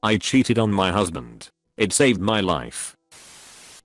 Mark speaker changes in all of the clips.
Speaker 1: I cheated on my husband. It saved my life.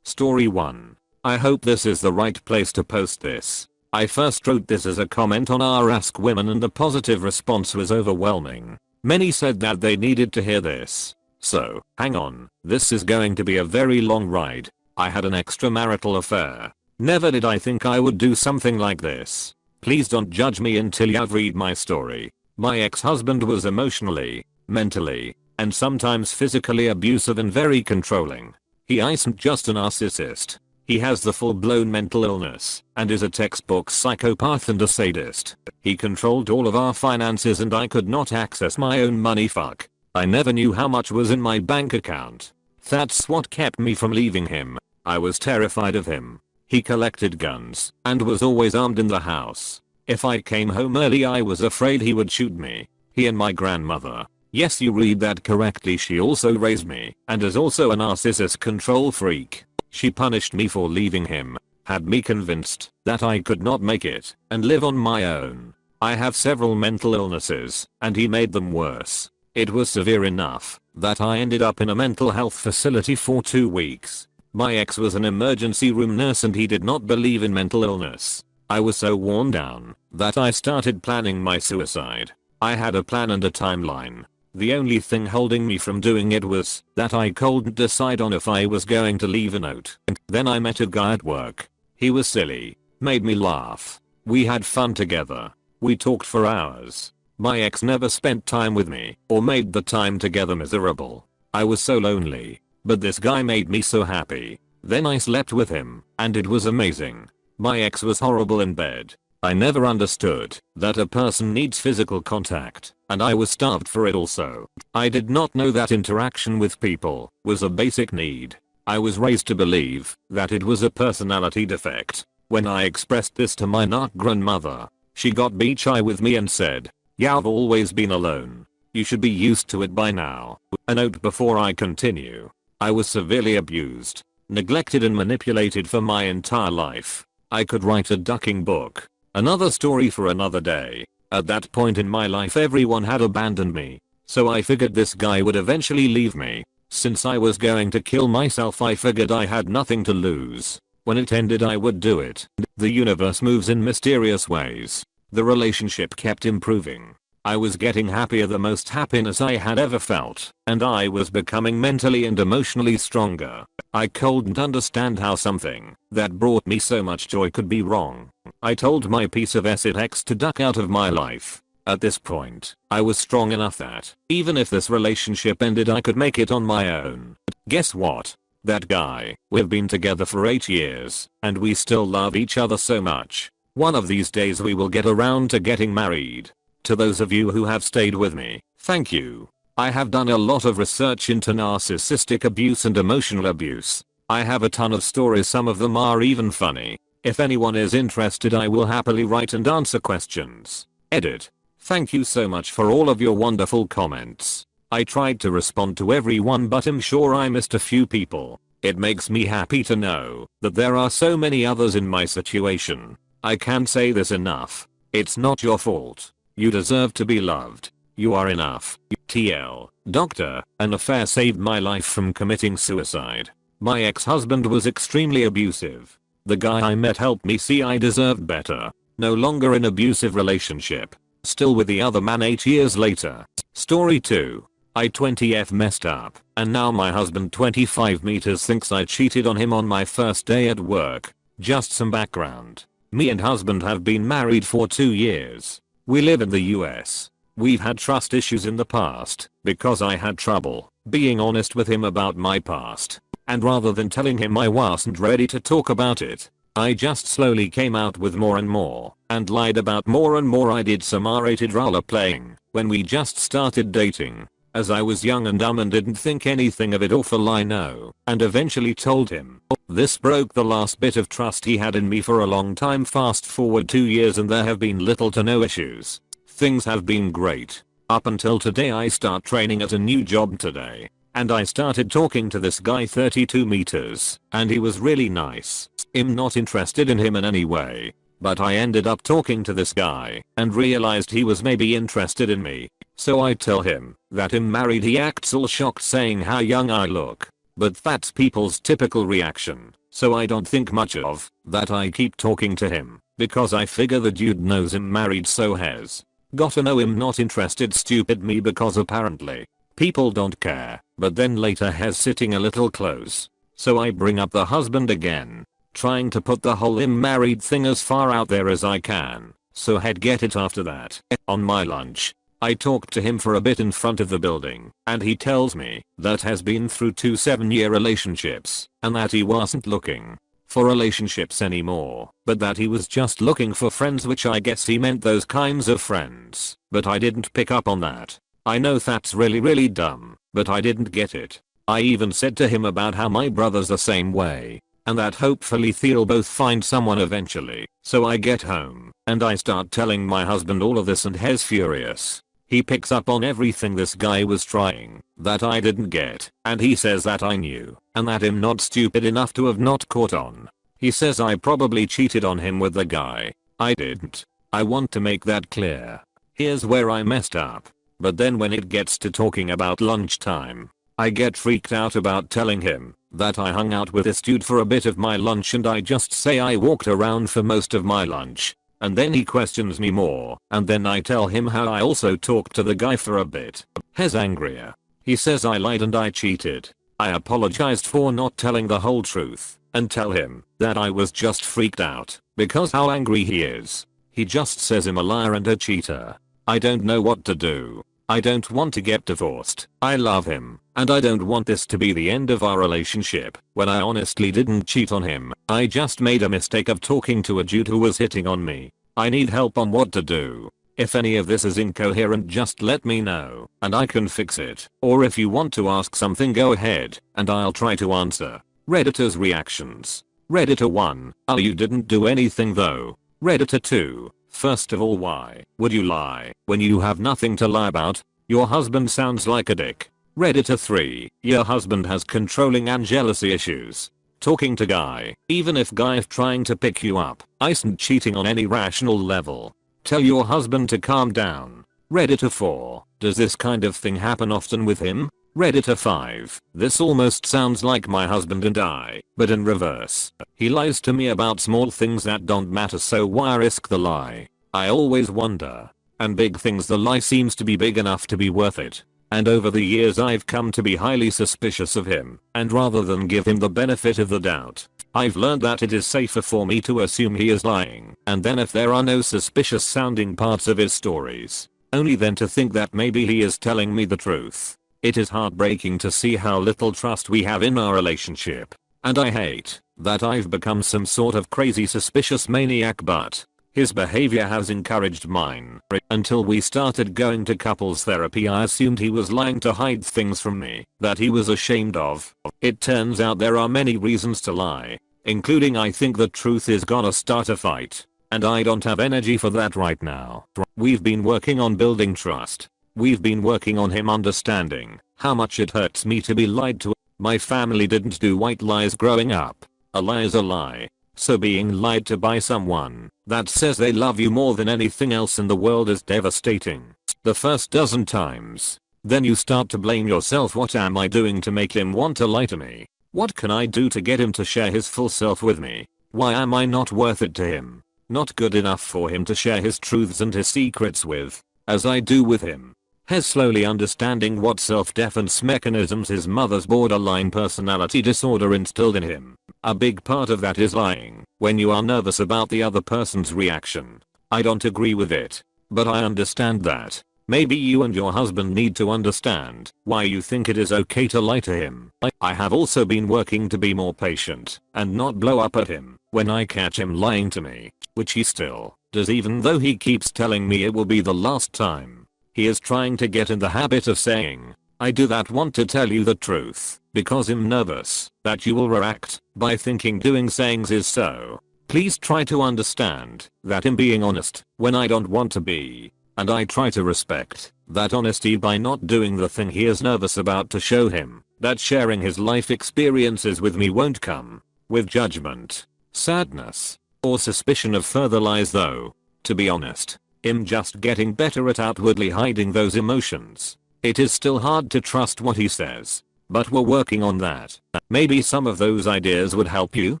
Speaker 1: Story 1. I hope this is the right place to post this. I first wrote this as a comment on our Ask Women and the positive response was overwhelming. Many said that they needed to hear this. So, hang on, this is going to be a very long ride. I had an extramarital affair. Never did I think I would do something like this. Please don't judge me until you've read my story. My ex-husband was emotionally, mentally, and sometimes physically abusive and very controlling. He isn't just a narcissist. He has the full-blown mental illness and is a textbook psychopath and a sadist. He controlled all of our finances and I could not access my own money. Fuck. I never knew how much was in my bank account. That's what kept me from leaving him. I was terrified of him. He collected guns and was always armed in the house. If I came home early I was afraid he would shoot me. He and my grandmother. Yes, you read that correctly, she also raised me and is also a narcissist control freak. She punished me for leaving him, had me convinced that I could not make it and live on my own. I have several mental illnesses and he made them worse. It was severe enough that I ended up in a mental health facility for 2 weeks. My ex was an emergency room nurse and he did not believe in mental illness. I was so worn down that I started planning my suicide. I had a plan and a timeline. The only thing holding me from doing it was that I couldn't decide on if I was going to leave a note. Then I met a guy at work. He was silly, made me laugh. We had fun together. We talked for hours. My ex never spent time with me or made the time together miserable. I was so lonely, but this guy made me so happy. Then I slept with him and it was amazing. My ex was horrible in bed. I never understood that a person needs physical contact, and I was starved for it also. I did not know that interaction with people was a basic need. I was raised to believe that it was a personality defect. When I expressed this to my not grandmother, she got beach-eye with me and said, "You've always been alone. You should be used to it by now." A note before I continue. I was severely abused, neglected and manipulated for my entire life. I could write a ducking book. Another story for another day. At that point in my life everyone had abandoned me. So I figured this guy would eventually leave me. Since I was going to kill myself I figured I had nothing to lose. When it ended I would do it. The universe moves in mysterious ways. The relationship kept improving. I was getting happier, the most happiness I had ever felt, and I was becoming mentally and emotionally stronger. I couldn't understand how something that brought me so much joy could be wrong. I told my piece of acid ex to duck out of my life. At this point, I was strong enough that even if this relationship ended I could make it on my own. Guess what? That guy, we've been together for 8 years, and we still love each other so much. One of these days we will get around to getting married. To those of you who have stayed with me, thank you. I have done a lot of research into narcissistic abuse and emotional abuse. I have a ton of stories, some of them are even funny. If anyone is interested I will happily write and answer questions. Edit. Thank you so much for all of your wonderful comments. I tried to respond to everyone but I'm sure I missed a few people. It makes me happy to know that there are so many others in my situation. I can't say this enough. It's not your fault. You deserve to be loved. You are enough. TL. Doctor, an affair saved my life from committing suicide. My ex-husband was extremely abusive. The guy I met helped me see I deserved better. No longer in abusive relationship. Still with the other man 8 years later. Story 2. I 20f messed up, and now my husband 25 meters thinks I cheated on him on my first day at work. Just some background. Me and husband have been married for 2 years. We live in the US. We've had trust issues in the past because I had trouble being honest with him about my past. And rather than telling him I wasn't ready to talk about it, I just slowly came out with more and more and lied about more and more. I did some R-rated role playing when we just started dating, as I was young and dumb and didn't think anything of it awful, I know, and eventually told him. This broke the last bit of trust he had in me for a long time. Fast forward 2 years and there have been little to no issues. Things have been great. Up until today. I start training at a new job today. And I started talking to this guy 32 meters. And he was really nice. I'm not interested in him in any way. But I ended up talking to this guy and realized he was maybe interested in me. So I tell him that I'm married. He acts all shocked saying how young I look. But that's people's typical reaction, so I don't think much of that. I keep talking to him because I figure the dude knows I'm married, so has gotta know I'm not interested. Stupid me, because apparently people don't care. But then later has sitting a little close. So I bring up the husband again, trying to put the whole I'm married thing as far out there as I can. So he'd get it after that. On my lunch, I talked to him for a bit in front of the building, and he tells me that has been through 2 7-year relationships, and that he wasn't looking for relationships anymore, but that he was just looking for friends, which I guess he meant those kinds of friends. But I didn't pick up on that. I know that's really dumb, but I didn't get it. I even said to him about how my brother's the same way, and that hopefully they'll both find someone eventually. So I get home, and I start telling my husband all of this, and he's furious. He picks up on everything this guy was trying that I didn't get, and he says that I knew, and that I'm not stupid enough to have not caught on. He says I probably cheated on him with the guy. I didn't. I want to make that clear. Here's where I messed up. But then when it gets to talking about lunchtime, I get freaked out about telling him that I hung out with this dude for a bit of my lunch, and I just say I walked around for most of my lunch. And then he questions me more, and then I tell him how I also talked to the guy for a bit. He's angrier. He says I lied and I cheated. I apologized for not telling the whole truth, and tell him that I was just freaked out because how angry he is. He just says I'm a liar and a cheater. I don't know what to do. I don't want to get divorced. I love him, and I don't want this to be the end of our relationship, when I honestly didn't cheat on him. I just made a mistake of talking to a dude who was hitting on me. I need help on what to do. If any of this is incoherent, just let me know, and I can fix it. Or if you want to ask something, go ahead, and I'll try to answer. Redditor's reactions. Redditor 1. Oh, you didn't do anything though. Redditor 2. First of all, why would you lie when you have nothing to lie about? Your husband sounds like a dick. Redditor 3. Your husband has controlling and jealousy issues. Talking to guy. Even if guy is trying to pick you up, isn't cheating on any rational level. Tell your husband to calm down. Redditor 4. Does this kind of thing happen often with him? Redditor 5. This almost sounds like my husband and I, but in reverse. He lies to me about small things that don't matter, so why risk the lie? I always wonder. And big things, the lie seems to be big enough to be worth it. And over the years I've come to be highly suspicious of him, and rather than give him the benefit of the doubt, I've learned that it is safer for me to assume he is lying, and then if there are no suspicious sounding parts of his stories, only then to think that maybe he is telling me the truth. It is heartbreaking to see how little trust we have in our relationship, and I hate that I've become some sort of crazy suspicious maniac, but his behavior has encouraged mine. Until we started going to couples therapy, I assumed he was lying to hide things from me that he was ashamed of. It turns out there are many reasons to lie, including I think the truth is gonna start a fight, and I don't have energy for that right now. We've been working on building trust. We've been working on him understanding how much it hurts me to be lied to. My family didn't do white lies growing up. A lie is a lie. So being lied to by someone that says they love you more than anything else in the world is devastating. The first dozen times, then you start to blame yourself. What am I doing to make him want to lie to me? What can I do to get him to share his full self with me? Why am I not worth it to him? Not good enough for him to share his truths and his secrets with, as I do with him. He's slowly understanding what self-defense mechanisms his mother's borderline personality disorder instilled in him. A big part of that is lying when you are nervous about the other person's reaction. I don't agree with it, but I understand that. Maybe you and your husband need to understand why you think it is okay to lie to him. I have also been working to be more patient and not blow up at him when I catch him lying to me, which he still does, even though he keeps telling me it will be the last time. He is trying to get in the habit of saying, I do not want to tell you the truth, because I'm nervous that you will react by thinking doing sayings is so. Please try to understand that I'm being honest when I don't want to be, and I try to respect that honesty by not doing the thing he is nervous about, to show him that sharing his life experiences with me won't come with judgment, sadness, or suspicion of further lies. Though, to be honest, I'm just getting better at outwardly hiding those emotions. It is still hard to trust what he says, but we're working on that. Maybe some of those ideas would help you?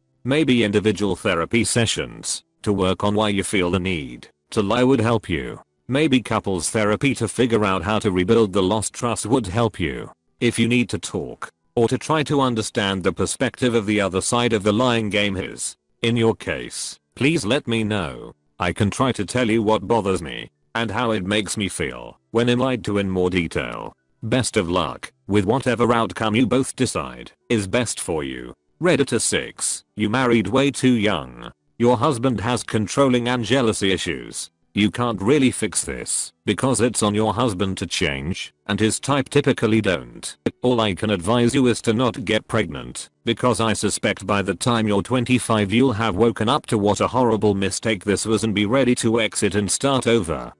Speaker 1: Maybe individual therapy sessions to work on why you feel the need to lie would help you. Maybe couples therapy to figure out how to rebuild the lost trust would help you. If you need to talk or to try to understand the perspective of the other side of the lying game is, in your case, please let me know. I can try to tell you what bothers me and how it makes me feel when I'm lied to in more detail. Best of luck with whatever outcome you both decide is best for you. Redditor 6. You married way too young. Your husband has controlling and jealousy issues. You can't really fix this because it's on your husband to change, and his type typically don't. All I can advise you is to not get pregnant, because I suspect by the time you're 25 you'll have woken up to what a horrible mistake this was and be ready to exit and start over.